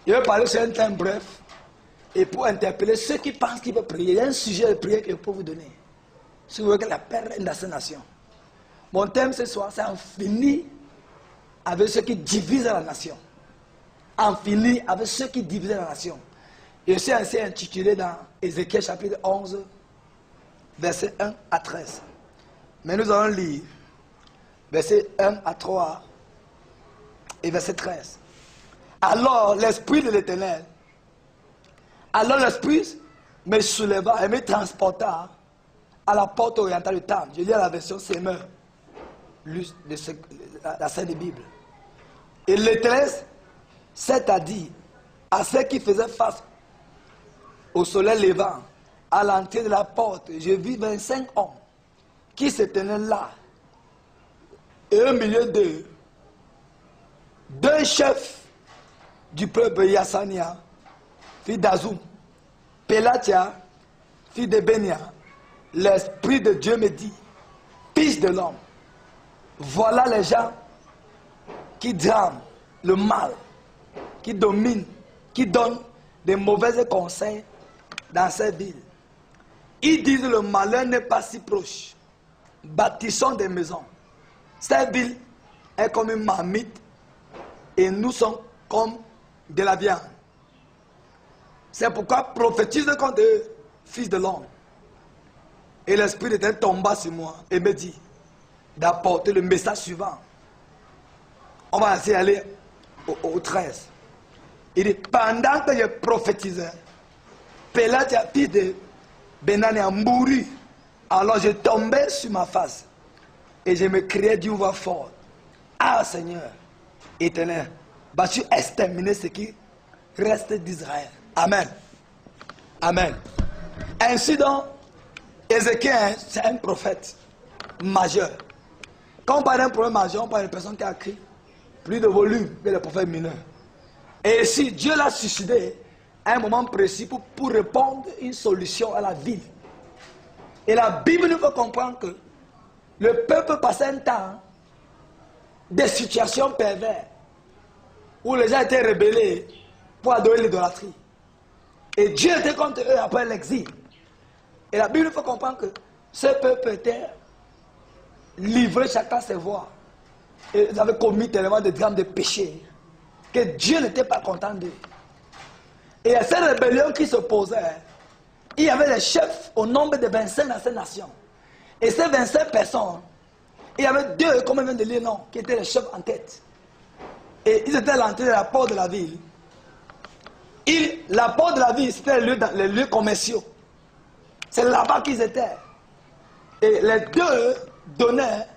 Je vais parler sur un thème bref. Et pour interpeller ceux qui pensent qu'ils peuvent prier, il y a un sujet de prière que je peux vous donner. Si vous voulez que la paix règne dans cette nation. Mon thème ce soir, c'est en finir avec ceux qui divisent la nation. En finir avec ceux qui divisent la nation. Je suis ainsi intitulé dans Ézéchiel chapitre 11, versets 1 à 13. Mais nous allons lire versets 1 à 3 et verset 13. Alors l'Esprit de l'Éternel, alors l'Esprit me souleva et me transporta à la porte orientale du temple. Je lis à la version Semeur, la Sainte Bible. Et l'Éternel s'est à dire à ceux qui faisaient face au soleil levant, à l'entrée de la porte, je vis 25 hommes qui se tenaient là. Et au milieu d'eux, deux chefs du peuple, Yassania, fille d'Azoum, Pélatia, fille de Bénia. L'Esprit de Dieu me dit, fils de l'homme, voilà les gens qui drament le mal, qui dominent, qui donnent des mauvais conseils dans cette ville. Ils disent le malheur n'est pas si proche. Bâtissons des maisons. Cette ville est comme une marmite et nous sommes comme de la viande. C'est pourquoi prophétise contre eux, fils de l'homme. Et l'Esprit d'Éternel tomba sur moi et me dit d'apporter le message suivant. On va essayer d'aller au 13. Il dit, pendant que je prophétisais, Pélatia, fils de Benania, mourut. Alors je tombais sur ma face et je me criais d'une voix forte. Ah Seigneur, Éternel, vas-tu exterminer ce qui reste d'Israël? Amen. Amen. Ainsi donc, Ézéchiel, c'est un prophète majeur. Quand on parle d'un prophète majeur, on parle d'une personne qui a écrit plus de volume que les prophètes mineurs. Et si Dieu l'a suscité à un moment précis pour répondre une solution à la ville. Et la Bible nous fait comprendre que le peuple passait un temps des situations perverses où les gens étaient rebellés pour adorer l'idolâtrie. Et Dieu était contre eux après l'exil. Et la Bible nous fait comprendre que ce peuple était livré chacun ses voies. Et ils avaient commis tellement de drames de péché que Dieu n'était pas content d'eux. Et à cette rébellion qui s'opposait, il y avait des chefs au nombre de 25 dans cette nation. Et ces 25 personnes, il y avait deux, comme on vient de lire, non, qui étaient les chefs en tête. Et ils étaient à l'entrée de la porte de la ville. La porte de la ville, c'était les lieux commerciaux. C'est là-bas qu'ils étaient. Et les deux donnaient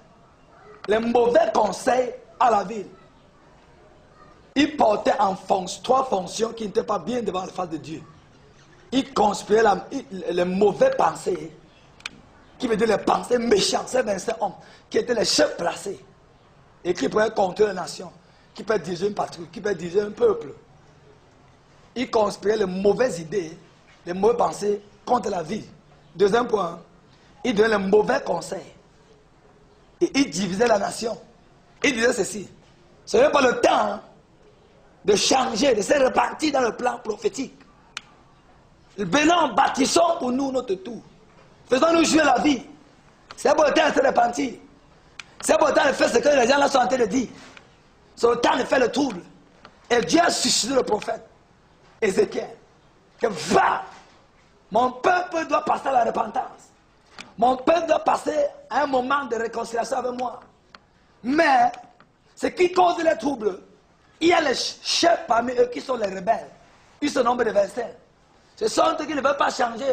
les mauvais conseils à la ville. Ils portaient en fonction, trois fonctions qui n'étaient pas bien devant la face de Dieu. Ils conspiraient les mauvaises pensées, qui veut dire les pensées méchantes, ces 25 hommes, qui étaient les chefs placés, et qui pouvaient contrôler la nation, qui peuvent diriger une patrouille, qui peuvent diriger un peuple. Ils conspiraient les mauvaises idées, les mauvaises pensées contre la vie. Deuxième point, ils donnaient les mauvais conseils. Et ils divisaient la nation. Ils disaient ceci, ce n'est pas le temps de changer, de se repartir dans le plan prophétique. Venons, bâtissons pour nous notre tour. Faisons-nous jouer la vie. C'est pas le temps de se repentir. C'est pas le temps de faire ce que les gens là sont en train de dire. C'est le temps de faire le trouble. Et Dieu a suscité le prophète Ézéchiel. Que va, mon peuple doit passer à la repentance. Mon peuple doit passer à un moment de réconciliation avec moi. Mais, ce qui cause les troubles, il y a les chefs parmi eux qui sont les rebelles. Ils se nombrent de 25. Ce sont eux qui ne veulent pas changer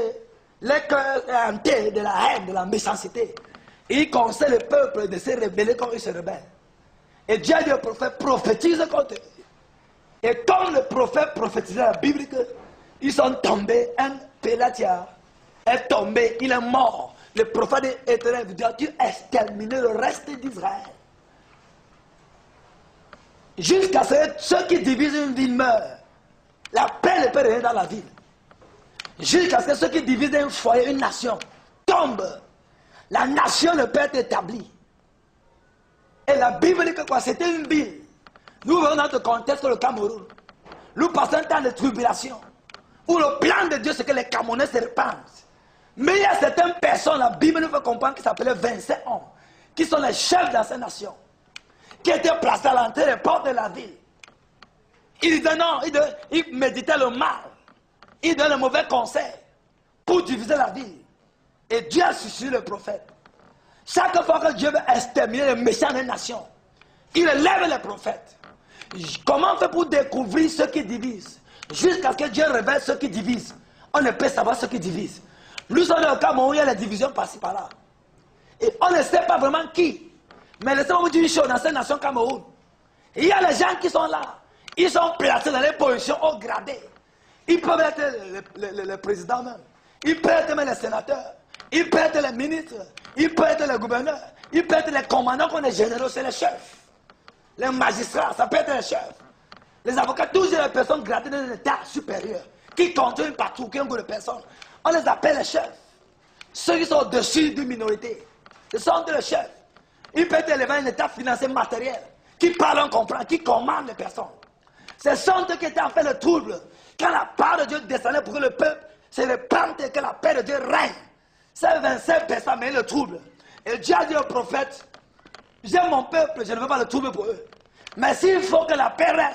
les cœurs hantés de la haine, de la méchanceté. Et ils conseillent le peuple de se rebeller quand ils se rebellent. Et Dieu dit au prophète, prophétise contre eux. Et comme le prophète prophétisait la Bible, ils sont tombés, un Pélatia est tombé, il est mort. Le prophète éternel dit, tu exterminer le reste d'Israël. Jusqu'à ce que ceux qui divisent une ville meurent. La paix ne peut régner dans la ville. Jusqu'à ce que ceux qui divisent un foyer, une nation, tombent. La nation ne peut être établie. Et la Bible dit que quoi? C'était une ville. Nous venons dans le contexte le Cameroun. nous passons un temps de tribulation, où le plan de Dieu, c'est que les Camerounais se répandent. Mais il y a certaines personnes, la Bible nous fait comprendre, qui s'appelaient 25 hommes, qui sont les chefs dans ces nations, qui étaient placés à l'entrée des portes de la ville. Ils disaient non, ils méditaient le mal, ils donnaient le mauvais conseil pour diviser la ville. Et Dieu a suscité le prophète. Chaque fois que Dieu veut exterminer les méchants des nations, il élève les prophètes. Comment on fait pour découvrir ceux qui divisent? Jusqu'à ce que Dieu révèle ceux qui divisent. On ne peut savoir ceux qui divisent. Nous sommes dans le Cameroun, il y a la division par-ci par-là. Et on ne sait pas vraiment qui. Mais laissez-moi vous dire une chose dans cette nation Cameroun. Il y a les gens qui sont là. Ils sont placés dans les positions haut gradées. Ils peuvent être les présidents même. Ils peuvent être même les sénateurs. Ils peuvent être les ministres. Ils peuvent être les gouverneurs. Ils peuvent être les commandants qu'on est généraux, c'est les chefs. Les magistrats, ça peut être les chefs. Les avocats, toujours les personnes gradées dans l'état supérieur, qui contrôlent partout, qui ont beaucoup de personnes. On les appelle les chefs. Ceux qui sont au-dessus d'une minorité, ce sont les chefs. Ils peuvent élever un état financier matériel, qui parle, on comprend, qui commande les personnes. Ce sont eux qui étaient en fait le trouble. Quand la part de Dieu descendait pour que le peuple se répande et que la paix de Dieu règne. Ces 25 personnes mais le trouble. Et Dieu a dit au prophète, j'aime mon peuple, je ne veux pas le trouble pour eux. Mais s'il faut que la paix règne,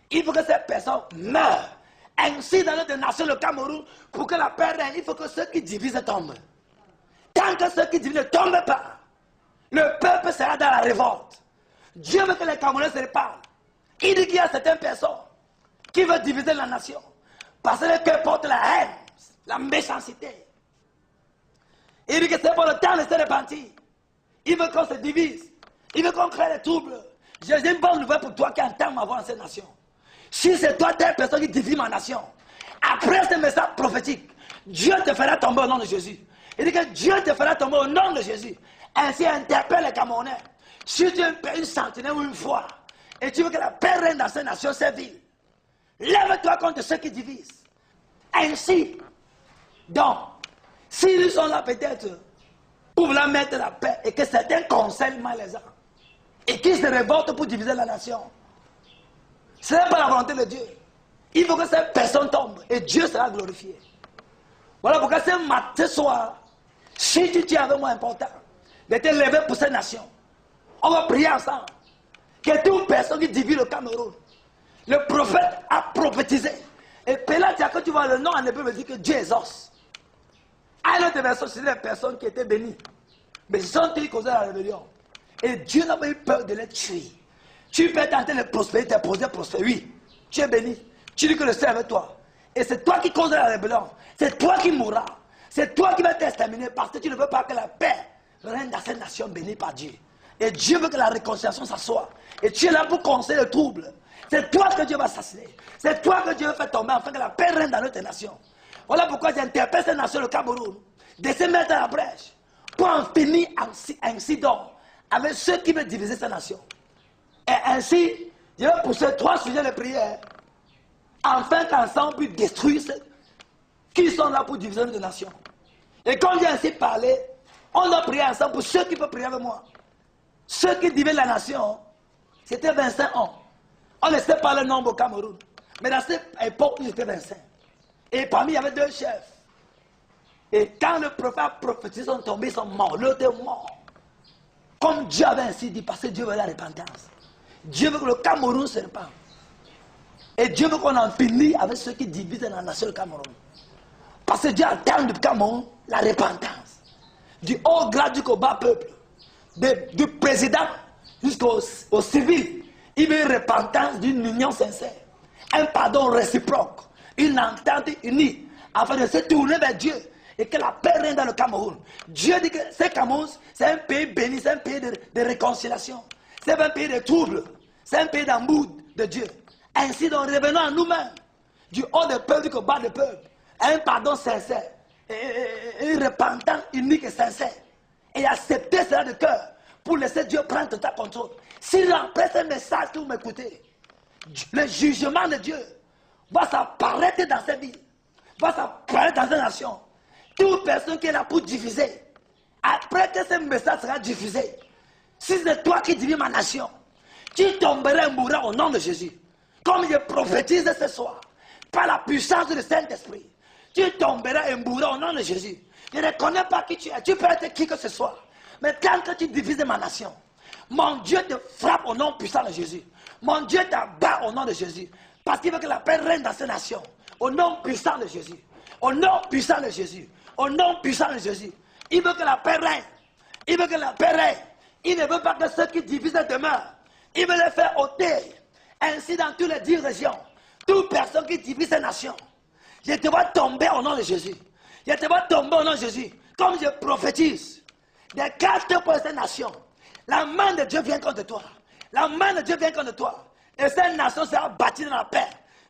il faut que ces personnes meurent. Ainsi, dans notre nation, le Cameroun, pour que la paix règne, il faut que ceux qui divisent tombent. Tant que ceux qui divisent ne tombent pas, le peuple sera dans la révolte. Dieu veut que les Camerounais se répandent. Il dit qu'il y a certaines personnes qui veulent diviser la nation. Parce que le cœur porte la haine, la méchanceté. Il dit que c'est pour le temps de se repentir. Il veut qu'on se divise. Il veut qu'on crée des troubles. J'ai une bonne nouvelle pour toi qui entend ma voix dans cette nation. Si c'est toi, telle personne qui divise ma nation, après ce message prophétique, Dieu te fera tomber au nom de Jésus. Il dit que Dieu te fera tomber au nom de Jésus. Ainsi, interpelle les Camerounais. Si tu es une sentinelle ou une foi, et tu veux que la paix règne dans cette nation, cette ville, lève-toi contre ceux qui divisent. Ainsi, donc, s'ils sont là peut-être pour vouloir mettre la paix et que certains conseillent mal les gens et qu'ils se révoltent pour diviser la nation, ce n'est pas la volonté de Dieu. Il faut que cette personne tombe et Dieu sera glorifié. Voilà pourquoi ce soir, si tu tiens avec moi important de te lever pour cette nation, on va prier ensemble. Que toute personne qui divise le Cameroun, le prophète a prophétisé. Et Pélatia, quand tu vois le nom en hébreu, dit que Dieu exauce. À l'autre version, c'est des personnes qui étaient bénies. Mais ce sont eux qui causaient la rébellion. Et Dieu n'a pas eu peur de les tuer. Tu peux tenter de prospérer, de prospérer. Oui, tu es béni. Tu dis que le Seigneur est avec toi. Et c'est toi qui causes la rébellion. C'est toi qui mourras. C'est toi qui vas t'exterminer parce que tu ne veux pas que la paix règne dans cette nation bénie par Dieu. Et Dieu veut que la réconciliation s'assoie. Et tu es là pour conseiller le trouble. C'est toi que Dieu va assassiner. C'est toi que Dieu veut faire tomber afin que la paix règne dans notre nation. Voilà pourquoi j'interpelle cette nation, le Cameroun, de se mettre à la brèche pour en finir ainsi donc avec ceux qui veulent diviser cette nation. Et ainsi, je vais pousser 3 sujets de prière afin qu'ensemble puisse détruire ceux qui sont là pour diviser notre nation. Et quand j'ai ainsi parlé, on doit prier ensemble pour ceux qui peuvent prier avec moi. Ceux qui divisent la nation, c'était 25 ans. On ne sait pas le nombre au Cameroun. Mais dans cette époque, ils étaient 25. Et parmi, il y avait 2 chefs. Et quand le prophète a prophétisé, ils sont tombés, ils sont morts. L'autre est mort. Comme Dieu avait ainsi dit, parce que Dieu veut la repentance. Dieu veut que le Cameroun se répande. Et Dieu veut qu'on en finisse avec ceux qui divisent la nation du Cameroun. Parce que Dieu attend du Cameroun la repentance. Du haut grade jusqu'au bas peuple. Du président jusqu'au civil. Il veut une repentance d'une union sincère. Un pardon réciproque. Une entente unie. Afin de se tourner vers Dieu. Et que la paix règne dans le Cameroun. Dieu dit que ce Cameroun, c'est un pays béni, c'est un pays de réconciliation. C'est un pays de trouble. C'est un pays d'amour de Dieu. Ainsi, donc, revenons à nous-mêmes. Du haut des peuples jusqu'au bas des peuples. Un pardon sincère. Et une repentance unique et sincère. Et accepter cela de cœur. Pour laisser Dieu prendre total contrôle. Si après ce message que vous m'écoutez, le jugement de Dieu va s'apparaître dans cette ville. Va s'apparaître dans cette nation. Toute personne qui est là pour diviser, après que ce message sera diffusé, si c'est toi qui divises ma nation, tu tomberas et mourras au nom de Jésus. comme je prophétise ce soir, par la puissance du Saint-Esprit, tu tomberas et mourras au nom de Jésus. Je ne connais pas qui tu es, tu peux être qui que ce soit. Mais quand tu divises ma nation, mon Dieu te frappe au nom puissant de Jésus. Mon Dieu t'abat au nom de Jésus. Parce qu'il veut que la paix règne dans ces nations. Au nom puissant de Jésus. Au nom puissant de Jésus. Au nom puissant de Jésus. Il veut que la paix règne. Il veut que la paix règne. Il ne veut pas que ceux qui divisent demeurent. Il veut les faire ôter. Ainsi dans toutes les 10 régions. Toute personne qui divise ces nations. Je te vois tomber au nom de Jésus. Je te vois tomber au nom de Jésus. Comme je prophétise. Des 4 pour ces nations. La main de Dieu vient contre toi. La main de Dieu vient contre toi. Et cette nation sera bâtie dans la paix.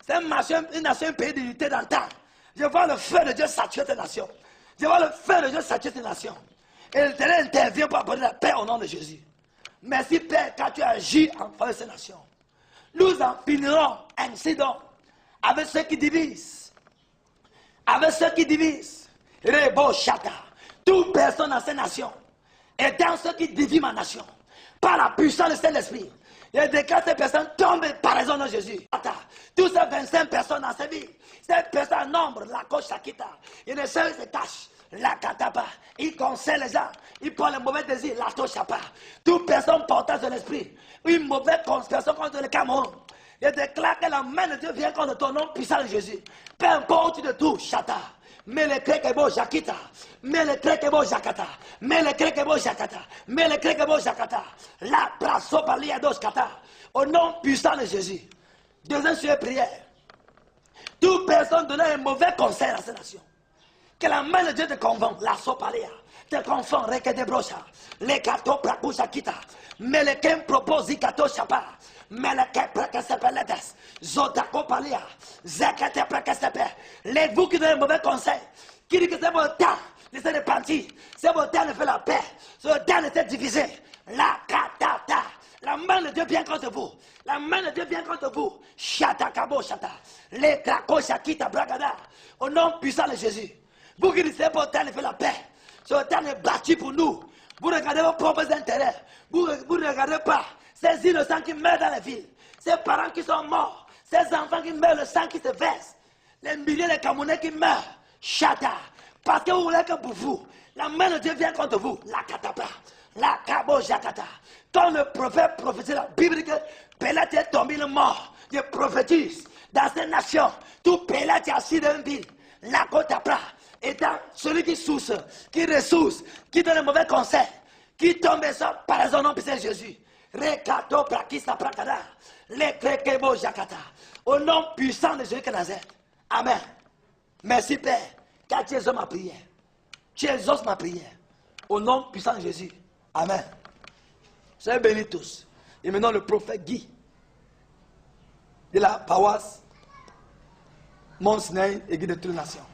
C'est une nation, un pays d'unité dans le temps. Je vois le feu de Dieu saturer cette nation. Je vois le feu de Dieu saturer cette nation. Et l'Éternel intervient pour apporter la paix au nom de Jésus. Merci Père, car tu agis en faveur de cette nation. Nous en finirons ainsi donc avec ceux qui divisent. Avec ceux qui divisent. Rebo Chata. Toute personne dans cette nation. Et dans ceux qui divisent ma nation. Par la puissance de Saint-Esprit. Il y a des cas de ces personnes tombent par raison de Jésus. Tous ces 25 personnes dans cette vie. Ces personnes en nombre, la coche Shakita. Il y a des choses qui se cachent. La kataba, il conseille les gens, il prend les mauvais désirs, la tochapa. Toute personne portant de l'esprit, une mauvaise conspiration contre le Cameroun. Je déclare que la main de Dieu vient contre ton nom puissant de Jésus. Peu importe où tu te trouves, chata. Mais le Krekebo Jakita, mais le Krekebo Jakata, mais le Krekebo Jakata, mais le Krekebo Jakata. La praso paliados kata. Au nom puissant de Jésus. Deuxième sujet prière. Toute personne donnant un mauvais conseil à cette nation. Que la main de Dieu te convainc, la sopalia, te confond, rekete brocha, le kato prakusha kita, mais le kem propose kato chapa, mais le kem prakasepeletes, zotako palia, zekete prakasepe, les vous qui donnez un mauvais conseil, qui dit que c'est votre temps, laissez de partir, c'est votre temps de faire la paix, c'est votre temps de se diviser, la katata, la main de Dieu vient contre vous, la main de Dieu vient contre vous, chata kabo chata, le krakosha kita bragada, au nom puissant de Jésus. Vous qui dites que c'est votre temps de faire la paix, c'est votre temps de bâtir pour nous. Vous regardez vos propres intérêts. Vous ne regardez pas ces innocents qui meurent dans les villes, ces parents qui sont morts, ces enfants qui meurent, le sang qui se verse, les milliers de Camerounais qui meurent. Chata. Parce que vous voulez que pour vous, la main de Dieu vient contre vous. La katapa, la kabo jakata. Quand le prophète prophétise la Bible dit que Pélat est tombé le mort. Je prophétise dans cette nation. Tout Pélat est assis dans une ville. La kotapra. Étant celui qui sousse, qui ressource, qui donne un mauvais conseil, qui tombe ça par raison non puissant Jésus. Rekato prakisa prakada, le krekebo jakata. Au nom puissant de Jésus de Nazareth. Amen. Merci Père, car tu exauces ma prière. Tu exauces ma prière. Au nom puissant de Jésus. Amen. Soyez bénis tous. Et maintenant le prophète Guy de la paroisse Mont Sinaï et Guy de toutes les nations.